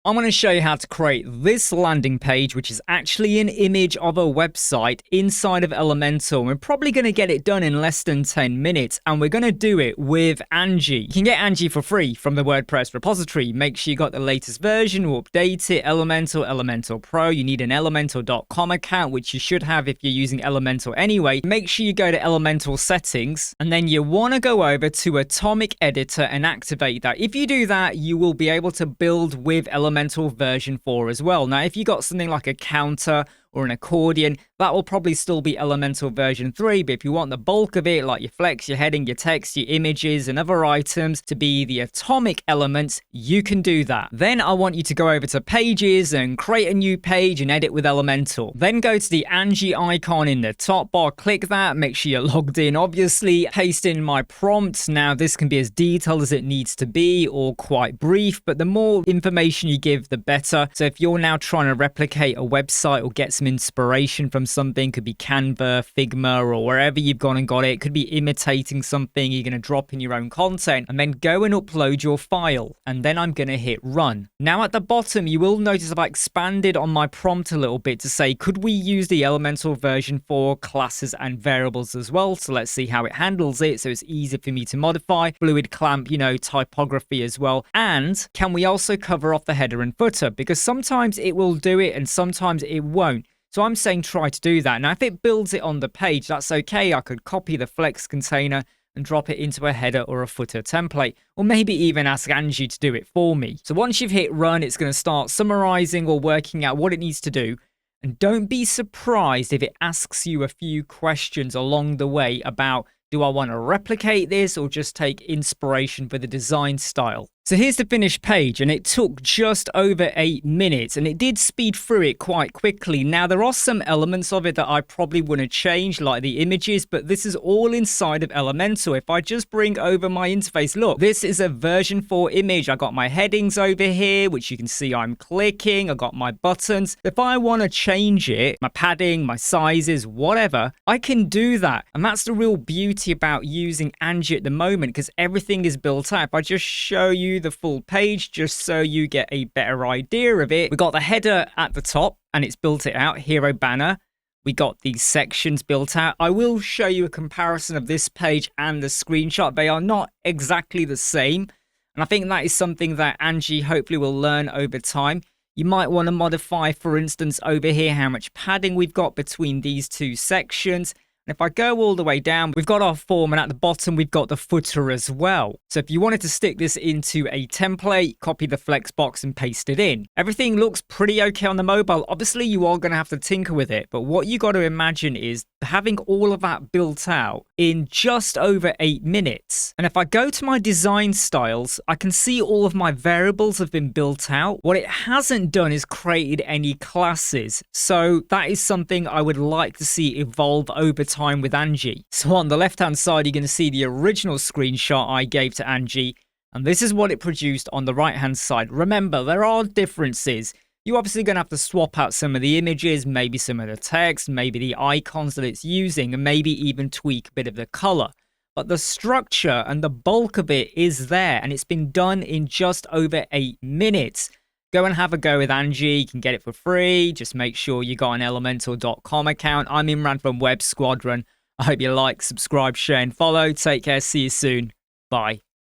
I'm going to show you how to create this landing page, which is actually an image of a website inside of Elementor. We're probably going to get it done in less than 10 minutes, and we're going to do it with Angie. You can get Angie for free from the WordPress repository. Make sure you got the latest version or update it. Elementor, Elementor Pro. You need an Elementor.com account, which you should have if you're using Elementor anyway. Make sure you go to Elementor settings, and then you want to go over to Atomic Editor and activate that. If you do that, you will be able to build with Elementor version 4 as well. Now, if you got something like a counter or an accordion, that will probably still be Elementor version 3, but if you want the bulk of it, like your flex, your heading, your text, your images, and other items to be the atomic elements, you can do that. Then I want you to go over to Pages and create a new page and edit with Elementor. Then go to the Angie icon in the top bar, click that, make sure you're logged in, obviously, paste in my prompt. Now, this can be as detailed as it needs to be or quite brief, but the more information you give, the better. So if you're now trying to replicate a website or get some inspiration from something, could be Canva, Figma, or wherever you've gone and got it, could be imitating something you're going to drop in your own content, and then go and upload your file, and then I'm going to hit run. Now at the bottom you will notice I've expanded on my prompt a little bit to say, could we use the Elementor version 4 classes and variables as well? So let's see how it handles it, so it's easy for me to modify, fluid clamp, typography as well. And can we also cover off the header and footer, because sometimes it will do it and sometimes it won't. So I'm saying try to do that. Now, if it builds it on the page, that's okay. I could copy the flex container and drop it into a header or a footer template, or maybe even ask Angie to do it for me. So once you've hit run, it's going to start summarizing or working out what it needs to do. And don't be surprised if it asks you a few questions along the way about, do I want to replicate this or just take inspiration for the design style? So here's the finished page, and it took just over 8 minutes, and it did speed through it quite quickly. Now, there are some elements of it that I probably want to change, like the images, but this is all inside of Elementor. If I just bring over my interface, look, this is a version 4 image. I got my headings over here, which you can see I'm clicking. I got my buttons. If I want to change it, my padding, my sizes, whatever, I can do that. And that's the real beauty about using Angie at the moment, because everything is built out. If I just show you the full page just so you get a better idea of it, we got the header at the top and it's built it out, hero banner. We got these sections built out. I will show you a comparison of this page and the screenshot. They are not exactly the same, and I think that is something that Angie hopefully will learn over time. You might want to modify, for instance, over here how much padding we've got between these two sections. And if I go all the way down, we've got our form, and at the bottom, we've got the footer as well. So if you wanted to stick this into a template, copy the flex box and paste it in. Everything looks pretty okay on the mobile. Obviously, you are going to have to tinker with it. But what you got to imagine is having all of that built out in just over 8 minutes. And if I go to my design styles, I can see all of my variables have been built out. What it hasn't done is created any classes. So that is something I would like to see evolve over time with Angie. So on the left hand side, you're going to see the original screenshot I gave to Angie, and this is what it produced on the right hand side. Remember, there are differences. You're obviously going to have to swap out some of the images, maybe some of the text, maybe the icons that it's using, and maybe even tweak a bit of the color. But the structure and the bulk of it is there, and it's been done in just over 8 minutes. Go and have a go with Angie. You can get it for free. Just make sure you got an Elementor.com account. I'm Imran from Web Squadron. I hope you like, subscribe, share, and follow. Take care. See you soon. Bye.